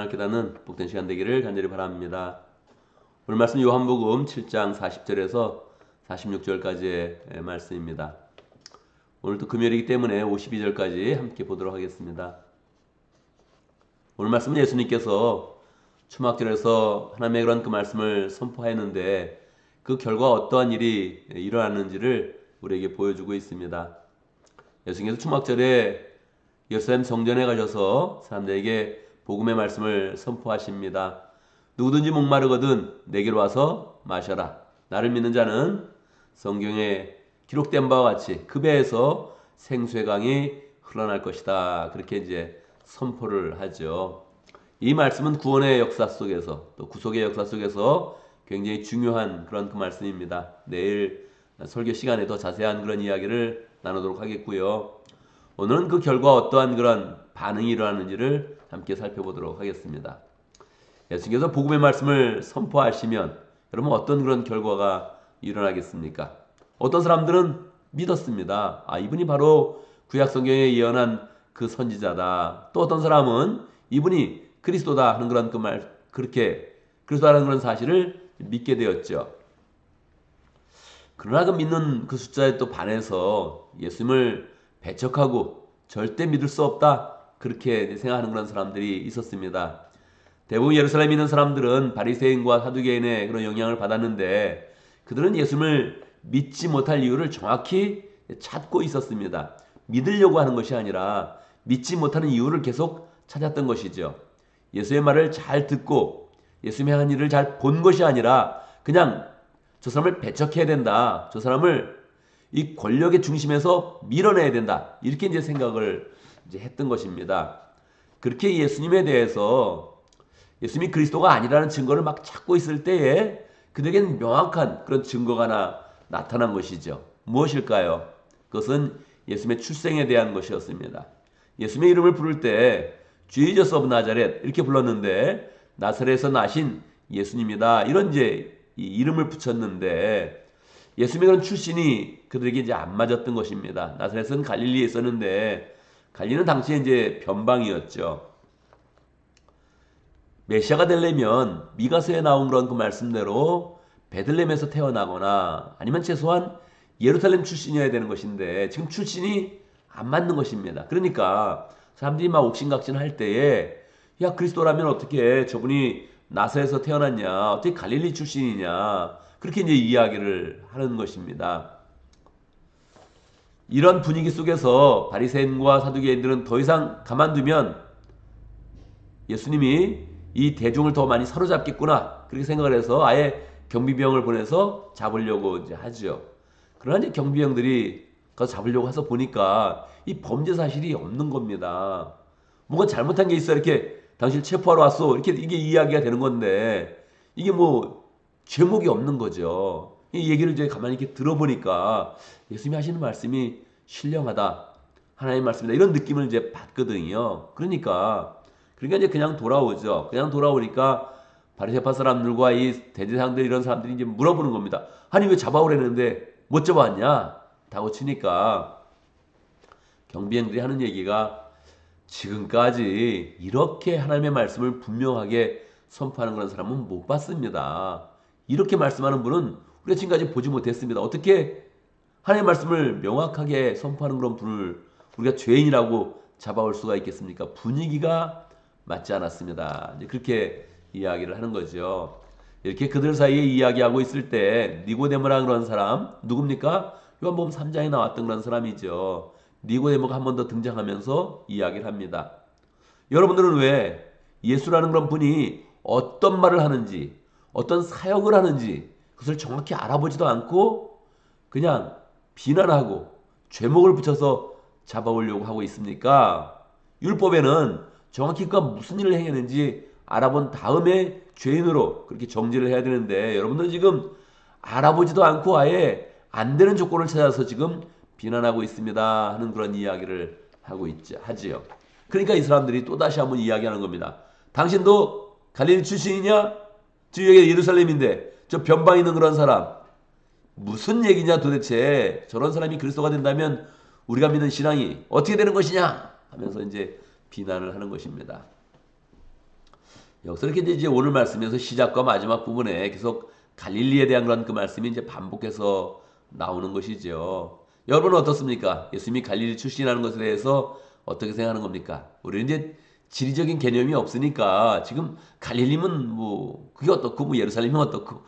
깨닫는 복된 시간 되기를 간절히 바랍니다. 오늘 말씀 요한복음 7장 40절에서 46절까지의 말씀입니다. 오늘도 금요일이기 때문에 52절까지 함께 보도록 하겠습니다. 오늘 말씀은 예수님께서 초막절에서 하나님의 그런 그 말씀을 선포하였는데 그 결과 어떠한 일이 일어났는지를 우리에게 보여주고 있습니다. 예수님께서 초막절에 예루살렘 성전에 가셔서 사람들에게 복음의 말씀을 선포하십니다. 누구든지 목마르거든 내게로 와서 마셔라. 나를 믿는 자는 성경에 기록된 바와 같이 그 배에서 생수의 강이 흘러날 것이다. 그렇게 이제 선포를 하죠. 이 말씀은 구원의 역사 속에서 또 구속의 역사 속에서 굉장히 중요한 그런 그 말씀입니다. 내일 설교 시간에 더 자세한 그런 이야기를 나누도록 하겠고요. 오늘은 그 결과 어떠한 그런 반응이 일어나는지를 함께 살펴보도록 하겠습니다. 예수님께서 복음의 말씀을 선포하시면 여러분 어떤 그런 결과가 일어나겠습니까? 어떤 사람들은 믿었습니다. 이분이 바로 구약 성경에 예언한 그 선지자다. 또 어떤 사람은 이분이 그리스도다 하는 그런 그 말, 그렇게 그리스도라는 그런 사실을 믿게 되었죠. 그러나 그 믿는 그 숫자에 또 반해서 예수님을 배척하고 절대 믿을 수 없다 그렇게 생각하는 그런 사람들이 있었습니다. 대부분 예루살렘에 있는 사람들은 바리새인과 사두개인의 그런 영향을 받았는데 그들은 예수님을 믿지 못할 이유를 정확히 찾고 있었습니다. 믿으려고 하는 것이 아니라 믿지 못하는 이유를 계속 찾았던 것이죠. 예수의 말을 잘 듣고 예수님의 한 일을 잘 본 것이 아니라 그냥 저 사람을 배척해야 된다. 저 사람을 이 권력의 중심에서 밀어내야 된다. 이렇게 이제 생각을 이제 했던 것입니다. 그렇게 예수님에 대해서 예수님이 그리스도가 아니라는 증거를 막 찾고 있을 때에 그들에게는 명확한 그런 증거가 나타난 것이죠. 무엇일까요? 그것은 예수님의 출생에 대한 것이었습니다. 예수님의 이름을 부를 때 Jesus of Nazareth 이렇게 불렀는데 나사렛에서 나신 예수님이다. 이런 이제 이름을 붙였는데 예수님의 그런 출신이 그들에게 이제 안 맞았던 것입니다. 나사렛은 갈릴리에 있었는데 갈릴리는 당시에 이제 변방이었죠. 메시아가 되려면 미가서에 나온 그런 그 말씀대로 베들레헴에서 태어나거나 아니면 최소한 예루살렘 출신이어야 되는 것인데 지금 출신이 안 맞는 것입니다. 그러니까 사람들이 막 옥신각신 할 때에 야 그리스도라면 어떻게 저분이 나사렛에서 태어났냐 어떻게 갈릴리 출신이냐 그렇게 이제 이야기를 하는 것입니다. 이런 분위기 속에서 바리새인과 사두개인들은 더 이상 가만두면 예수님이 이 대중을 더 많이 사로잡겠구나 그렇게 생각을 해서 아예 경비병을 보내서 잡으려고 이제 하죠. 그러나 이제 경비병들이 가서 잡으려고 해서 보니까 이 범죄 사실이 없는 겁니다. 뭔가 잘못한 게 있어 이렇게 당신 체포하러 왔어 이렇게 이게 이야기가 되는 건데 이게 뭐 제목이 없는 거죠. 이 얘기를 이제 가만히 이렇게 들어보니까 예수님이 하시는 말씀이 신령하다. 하나님의 말씀이다. 이런 느낌을 이제 받거든요. 그러니까 이제 그냥 돌아오죠. 그냥 돌아오니까 바리새파 사람들과 이 대제사장들 이런 사람들이 이제 물어보는 겁니다. 아니 왜 잡아오려는데 못 잡아왔냐? 다고 치니까 경비행들이 하는 얘기가 지금까지 이렇게 하나님의 말씀을 분명하게 선포하는 그런 사람은 못 봤습니다. 이렇게 말씀하는 분은 우리가 지금까지 보지 못했습니다. 어떻게 하나님의 말씀을 명확하게 선포하는 그런 분을 우리가 죄인이라고 잡아올 수가 있겠습니까? 분위기가 맞지 않았습니다. 이제 그렇게 이야기를 하는 거죠. 이렇게 그들 사이에 이야기하고 있을 때 니고데모라는 그런 사람 누굽니까? 요한복음 3장에 나왔던 그런 사람이죠. 니고데모가 한 번 더 등장하면서 이야기를 합니다. 여러분들은 왜 예수라는 그런 분이 어떤 말을 하는지 어떤 사역을 하는지 그것을 정확히 알아보지도 않고 그냥 비난하고 죄목을 붙여서 잡아오려고 하고 있습니까? 율법에는 정확히 그가 무슨 일을 행했는지 알아본 다음에 죄인으로 그렇게 정죄를 해야 되는데 여러분들은 지금 알아보지도 않고 아예 안 되는 조건을 찾아서 지금 비난하고 있습니다 하는 그런 이야기를 하지요. 그러니까 이 사람들이 또다시 한번 이야기하는 겁니다. 당신도 갈릴리 출신이냐? 지금 여기 예루살렘인데 저 변방 있는 그런 사람 무슨 얘기냐 도대체. 저런 사람이 그리스도가 된다면 우리가 믿는 신앙이 어떻게 되는 것이냐 하면서 이제 비난을 하는 것입니다. 여기서 이렇게 이제 오늘 말씀에서 시작과 마지막 부분에 계속 갈릴리에 대한 그런 그 말씀이 이제 반복해서 나오는 것이죠. 여러분은 어떻습니까? 예수님이 갈릴리 출신이라는 것에 대해서 어떻게 생각하는 겁니까? 우리는 이제 지리적인 개념이 없으니까 지금 갈릴리면 뭐 그게 어떻고 뭐 예루살렘이 어떻고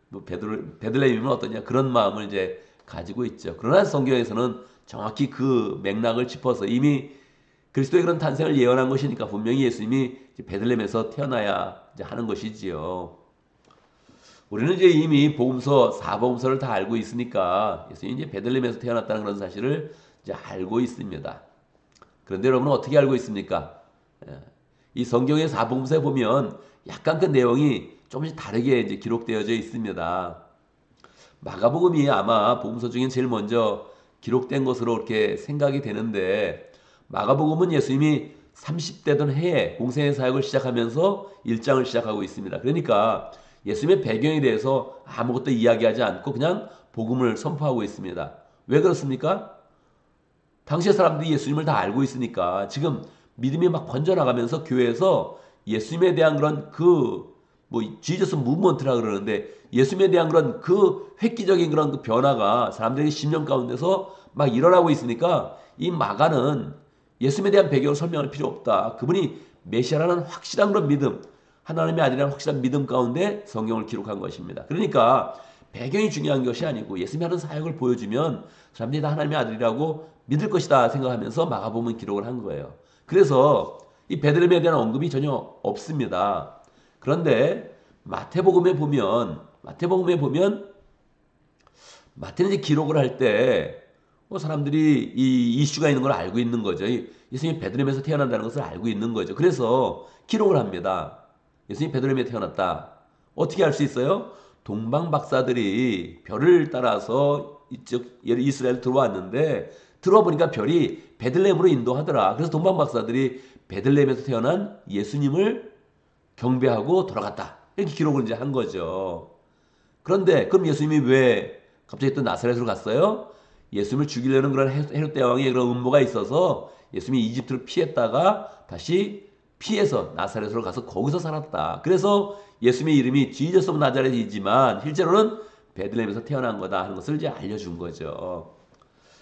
뭐 베들레헴이면 어떠냐 그런 마음을 이제 가지고 있죠. 그러나 성경에서는 정확히 그 맥락을 짚어서 이미 그리스도의 그런 탄생을 예언한 것이니까 분명히 예수님이 베들레헴에서 태어나야 이제 하는 것이지요. 우리는 이제 이미 복음서 4복음서를 다 알고 있으니까 예수님이 이제 베들레헴에서 태어났다는 그런 사실을 이제 알고 있습니다. 그런데 여러분은 어떻게 알고 있습니까? 이 성경의 4복음서에 보면 약간 그 내용이 조금씩 다르게 이제 기록되어져 있습니다. 마가복음이 아마 복음서 중에 제일 먼저 기록된 것으로 이렇게 생각이 되는데 마가복음은 예수님이 30대던 해에 공생의 사역을 시작하면서 1장을 시작하고 있습니다. 그러니까 예수님의 배경에 대해서 아무것도 이야기하지 않고 그냥 복음을 선포하고 있습니다. 왜 그렇습니까? 당시의 사람들이 예수님을 다 알고 있으니까 지금 믿음이 막 번져나가면서 교회에서 예수님에 대한 그런 뭐 지저스 무브먼트라 그러는데 예수님에 대한 그런 그 획기적인 그런 그 변화가 사람들의 심령 가운데서 막 일어나고 있으니까 이 마가는 예수님에 대한 배경을 설명할 필요 없다. 그분이 메시아라는 확실한 그런 믿음, 하나님의 아들이라는 확실한 믿음 가운데 성경을 기록한 것입니다. 그러니까 배경이 중요한 것이 아니고 예수님이 하는 사역을 보여주면 사람들이 다 하나님의 아들이라고 믿을 것이다 생각하면서 마가복음은 기록을 한 거예요. 그래서 이 베들레헴에 대한 언급이 전혀 없습니다. 그런데 마태복음에 보면 마태는 이제 기록을 할 때 사람들이 이 이슈가 있는 걸 알고 있는 거죠. 예수님이 베들레헴에서 태어난다는 것을 알고 있는 거죠. 그래서 기록을 합니다. 예수님이 베들레헴에 태어났다. 어떻게 알 수 있어요? 동방 박사들이 별을 따라서 이쪽 이스라엘 들어왔는데 들어와 보니까 별이 베들레헴으로 인도하더라. 그래서 동방 박사들이 베들레헴에서 태어난 예수님을 경배하고 돌아갔다. 이렇게 기록을 이제 한 거죠. 그런데 그럼 예수님이 왜 갑자기 또 나사렛으로 갔어요? 예수님을 죽이려는 그런 헤롯 대왕의 그런 음모가 있어서 예수님이 이집트를 피했다가 다시 피해서 나사렛으로 가서 거기서 살았다. 그래서 예수님의 이름이 지저스 오브 나자렛이지만 실제로는 베들레헴에서 태어난 거다 하는 것을 이제 알려준 거죠.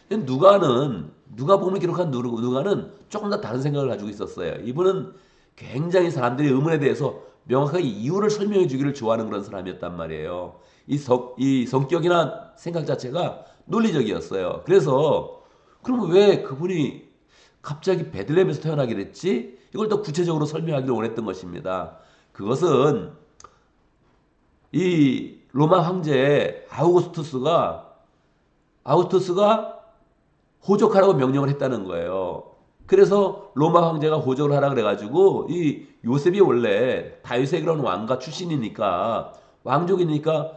누가복음을 기록한 누가는 조금 더 다른 생각을 가지고 있었어요. 이분은 굉장히 사람들의 의문에 대해서 명확하게 이유를 설명해 주기를 좋아하는 그런 사람이었단 말이에요. 이 성격이나 생각 자체가 논리적이었어요. 그래서 그러면 왜 그분이 갑자기 베들레헴에서 태어나게 됐지? 이걸 더 구체적으로 설명하기를 원했던 것입니다. 그것은 이 로마 황제 아우구스투스가 호적하라고 명령을 했다는 거예요. 그래서 로마 황제가 호적을 하라 그래가지고 이 요셉이 원래 다윗의 그런 왕가 출신이니까 왕족이니까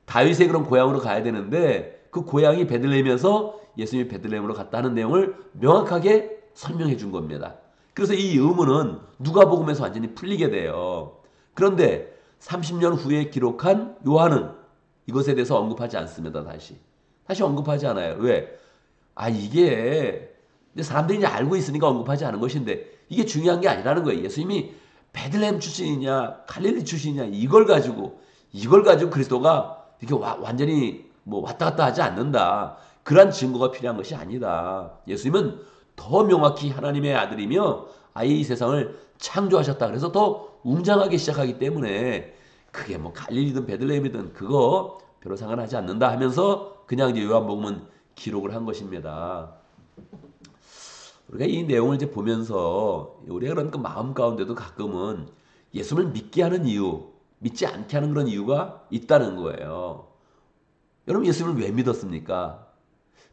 다윗의 그런 고향으로 가야 되는데 그 고향이 베들레헴이어서 예수님이 베들레헴으로 갔다는 내용을 명확하게 설명해 준 겁니다. 그래서 이 의문은 누가복음에서 완전히 풀리게 돼요. 그런데 30년 후에 기록한 요한은 이것에 대해서 언급하지 않습니다. 다시 언급하지 않아요. 왜? 이게 사람들이 이제 알고 있으니까 언급하지 않은 것인데 이게 중요한 게 아니라는 거예요. 예수님이 베들레헴 출신이냐 갈릴리 출신이냐 이걸 가지고 그리스도가 이렇게 완전히 뭐 왔다 갔다 하지 않는다. 그러한 증거가 필요한 것이 아니다. 예수님은 더 명확히 하나님의 아들이며 아예 이 세상을 창조하셨다. 그래서 더 웅장하게 시작하기 때문에 그게 뭐 갈릴리든 베들레헴이든 그거 별로 상관하지 않는다 하면서 그냥 이제 요한복음은 기록을 한 것입니다. 우리가 이 내용을 이제 보면서 우리가 그런 그 마음 가운데도 가끔은 예수를 믿게 하는 이유, 믿지 않게 하는 그런 이유가 있다는 거예요. 여러분 예수님을 왜 믿었습니까?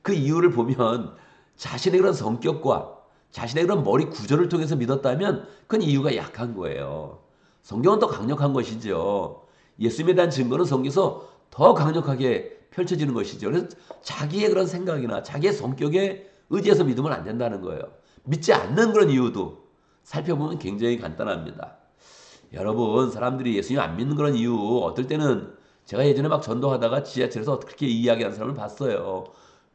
그 이유를 보면 자신의 그런 성격과 자신의 그런 머리 구조를 통해서 믿었다면 그건 이유가 약한 거예요. 성경은 더 강력한 것이죠. 예수님에 대한 증거는 성경에서 더 강력하게 펼쳐지는 것이죠. 그래서 자기의 그런 생각이나 자기의 성격에 의지해서 믿으면 안 된다는 거예요. 믿지 않는 그런 이유도 살펴보면 굉장히 간단합니다. 여러분 사람들이 예수님 안 믿는 그런 이유 어떨 때는 제가 예전에 막 전도하다가 지하철에서 그렇게 이야기하는 사람을 봤어요.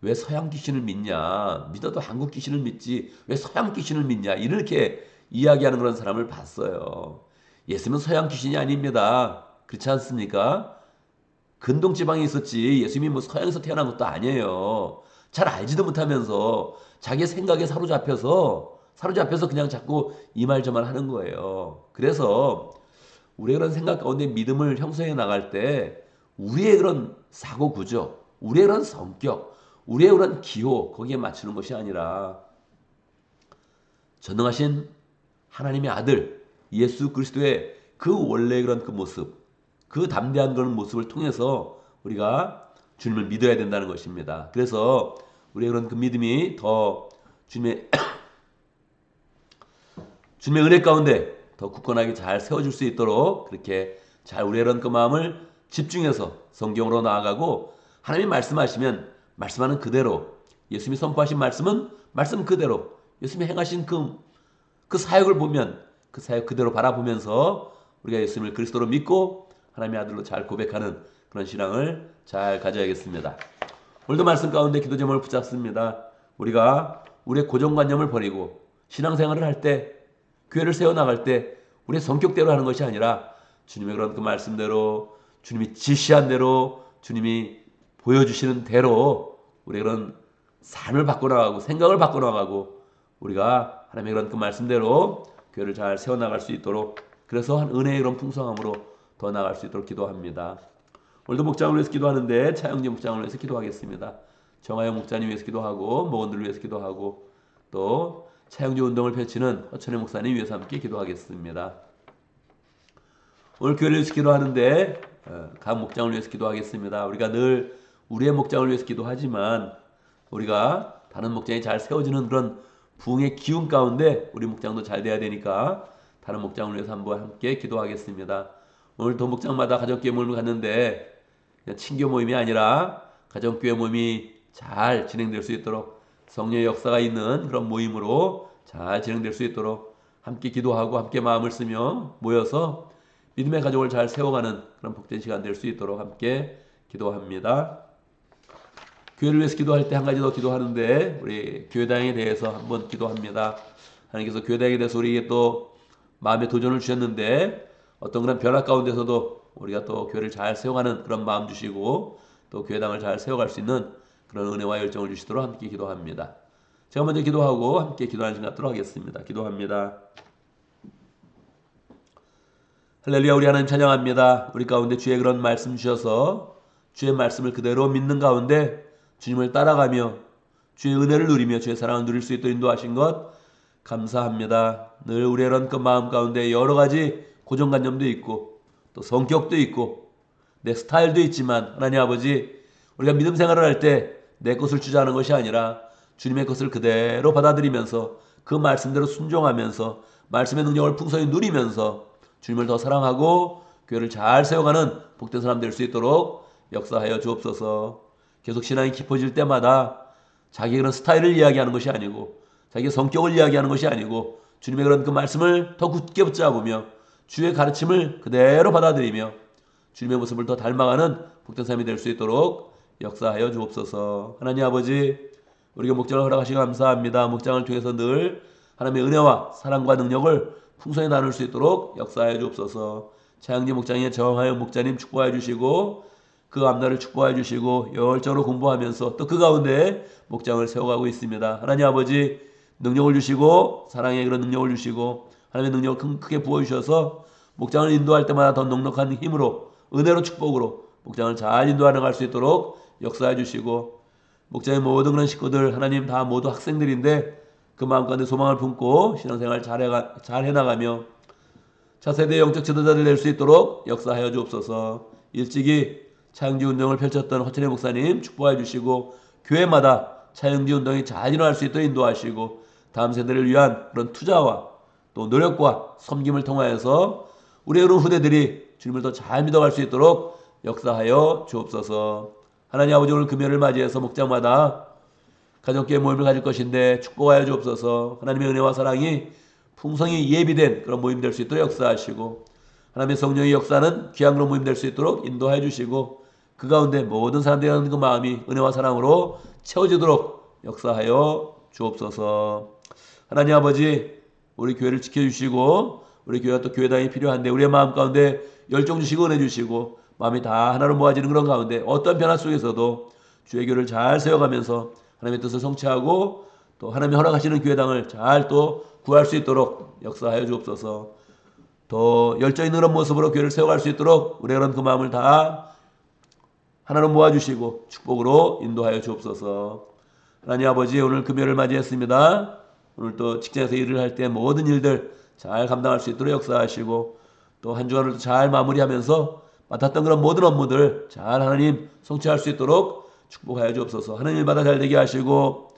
왜 서양 귀신을 믿냐? 믿어도 한국 귀신을 믿지 왜 서양 귀신을 믿냐? 이렇게 이야기하는 그런 사람을 봤어요. 예수님은 서양 귀신이 아닙니다. 그렇지 않습니까? 근동 지방에 있었지 예수님이 뭐 서양에서 태어난 것도 아니에요. 잘 알지도 못하면서 자기 생각에 사로잡혀서 그냥 자꾸 이 말 저 말 하는 거예요. 그래서 우리의 그런 생각 가운데 믿음을 형성해 나갈 때 우리의 그런 사고 구조, 우리의 그런 성격, 우리의 그런 기호 거기에 맞추는 것이 아니라 전능하신 하나님의 아들 예수 그리스도의 그 원래 그런 그 모습, 그 담대한 그런 모습을 통해서 우리가 주님을 믿어야 된다는 것입니다. 그래서 우리의 그런 그 믿음이 더 주님의 주님의 은혜 가운데 더 굳건하게 잘 세워줄 수 있도록 그렇게 잘 우리의 그런 그 마음을 집중해서 성경으로 나아가고 하나님이 말씀하시면 말씀하는 그대로 예수님이 선포하신 말씀은 말씀 그대로 예수님이 행하신 그 사역을 보면 그 사역 그대로 바라보면서 우리가 예수님을 그리스도로 믿고 하나님의 아들로 잘 고백하는 그런 신앙을 잘 가져야겠습니다. 오늘도 말씀 가운데 기도 제목을 붙잡습니다. 우리가 우리의 고정관념을 버리고 신앙생활을 할 때 교회를 세워나갈 때 우리의 성격대로 하는 것이 아니라 주님의 그런 그 말씀대로 주님이 지시한 대로 주님이 보여주시는 대로 우리의 그런 삶을 바꿔나가고 생각을 바꿔나가고 우리가 하나님의 그런 그 말씀대로 교회를 잘 세워나갈 수 있도록 그래서 한 은혜의 그런 풍성함으로 더 나아갈 수 있도록 기도합니다. 오늘도 목장을 위해서 기도하는데 차영재 목장을 위해서 기도하겠습니다. 정하영 목사님 위해서 기도하고 목원들을 위해서 기도하고 또 차영재 운동을 펼치는 허천혜 목사님 위해서 함께 기도하겠습니다. 오늘 교회를 위해서 기도하는데 각 목장을 위해서 기도하겠습니다. 우리가 늘 우리의 목장을 위해서 기도하지만 우리가 다른 목장이 잘 세워지는 그런 부흥의 기운 가운데 우리 목장도 잘 돼야 되니까 다른 목장을 위해서 한번 함께 기도하겠습니다. 오늘 도 목장마다 가정교회 모임을 갔는데 그냥 친교 모임이 아니라 가정교회 모임이 잘 진행될 수 있도록 성령의 역사가 있는 그런 모임으로 잘 진행될 수 있도록 함께 기도하고 함께 마음을 쓰며 모여서 믿음의 가족을 잘 세워가는 그런 복된 시간 될 수 있도록 함께 기도합니다. 교회를 위해서 기도할 때 한 가지 더 기도하는데 우리 교회당에 대해서 한번 기도합니다. 하나님께서 교회당에 대해서 우리에게 또 마음의 도전을 주셨는데 어떤 그런 변화 가운데서도 우리가 또 교회를 잘 세워가는 그런 마음 주시고 또 교회당을 잘 세워갈 수 있는 그런 은혜와 열정을 주시도록 함께 기도합니다. 제가 먼저 기도하고 함께 기도하는 시간 갖도록 하겠습니다. 기도합니다. 할렐루야. 우리 하나님 찬양합니다. 우리 가운데 주의 그런 말씀 주셔서 주의 말씀을 그대로 믿는 가운데 주님을 따라가며 주의 은혜를 누리며 주의 사랑을 누릴 수 있도록 인도하신 것 감사합니다. 늘 우리의 그런 그 마음 가운데 여러 가지 고정관념도 있고 또 성격도 있고 내 스타일도 있지만 하나님 아버지 우리가 믿음 생활을 할 때 내 것을 주자는 것이 아니라 주님의 것을 그대로 받아들이면서 그 말씀대로 순종하면서 말씀의 능력을 풍성히 누리면서 주님을 더 사랑하고 교회를 잘 세워가는 복된 사람 될 수 있도록 역사하여 주옵소서. 계속 신앙이 깊어질 때마다 자기의 그런 스타일을 이야기하는 것이 아니고 자기의 성격을 이야기하는 것이 아니고 주님의 그런 그 말씀을 더 굳게 붙잡으며 주의 가르침을 그대로 받아들이며 주님의 모습을 더 닮아가는 복된 삶이 될 수 있도록 역사하여 주옵소서. 하나님 아버지 우리에게 목장을 허락하시고 감사합니다. 목장을 통해서 늘 하나님의 은혜와 사랑과 능력을 풍성히 나눌 수 있도록 역사하여 주옵소서. 차영지 목장의 정하여 목자님 축복하여 주시고 그 앞날을 축복하여 주시고 열정으로 공부하면서 또 그 가운데 목장을 세워가고 있습니다. 하나님 아버지 능력을 주시고 사랑의 그런 능력을 주시고 하나님의 능력을 크게 부어주셔서 목장을 인도할 때마다 더 넉넉한 힘으로 은혜로 축복으로 목장을 잘 인도하여 나갈 수 있도록 역사해 주시고 목장의 모든 그런 식구들 하나님 다 모두 학생들인데 그 마음 가운데 소망을 품고 신앙생활 잘 해나가며 차세대 영적 지도자들 낼 수 있도록 역사하여 주옵소서. 일찍이 차영지 운동을 펼쳤던 허천혜 목사님 축복해 주시고 교회마다 차영지 운동이 잘 일어날 수 있도록 인도하시고 다음 세대를 위한 그런 투자와 또 노력과 섬김을 통하여서 우리의 그런 후대들이 주님을 더 잘 믿어갈 수 있도록 역사하여 주옵소서. 하나님 아버지 오늘 금요일을 맞이해서 목장마다 가족교회 모임을 가질 것인데 축복하여 주옵소서. 하나님의 은혜와 사랑이 풍성히 예비된 그런 모임 될 수 있도록 역사하시고 하나님의 성령의 역사는 귀한 그런 모임 될 수 있도록 인도하여 주시고 그 가운데 모든 사람들이 하는 그 마음이 은혜와 사랑으로 채워지도록 역사하여 주옵소서. 하나님 아버지 우리 교회를 지켜주시고 우리 교회가 또 교회당이 필요한데 우리의 마음 가운데 열정 주시고 은혜 주시고 마음이 다 하나로 모아지는 그런 가운데 어떤 변화 속에서도 주의 교회를 잘 세워가면서 하나님의 뜻을 성취하고 또 하나님이 허락하시는 교회당을 잘 또 구할 수 있도록 역사하여 주옵소서. 더 열정 있는 그런 모습으로 교회를 세워갈 수 있도록 우리가 그런 그 마음을 다 하나로 모아주시고 축복으로 인도하여 주옵소서. 하나님 아버지, 오늘 금요일을 맞이했습니다. 오늘 또 직장에서 일을 할 때 모든 일들 잘 감당할 수 있도록 역사하시고 또 한 주간을 잘 마무리하면서 맡았던 그런 모든 업무들 잘 하나님 성취할 수 있도록 축복하여 주옵소서. 하는 일마다 잘 되게 하시고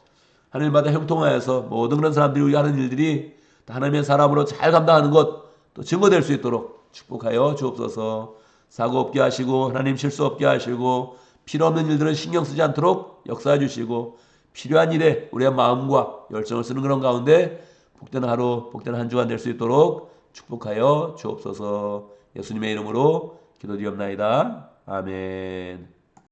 하는 일마다 형통하여서 모든 그런 사람들이 우리가 하는 일들이 하나님의 사람으로 잘 감당하는 것 또 증거될 수 있도록 축복하여 주옵소서. 사고 없게 하시고 하나님 실수 없게 하시고 필요 없는 일들은 신경 쓰지 않도록 역사해 주시고 필요한 일에 우리의 마음과 열정을 쓰는 그런 가운데 복된 하루 복된 한 주간 될 수 있도록 축복하여 주옵소서. 예수님의 이름으로 기도드리옵나이다. 아멘.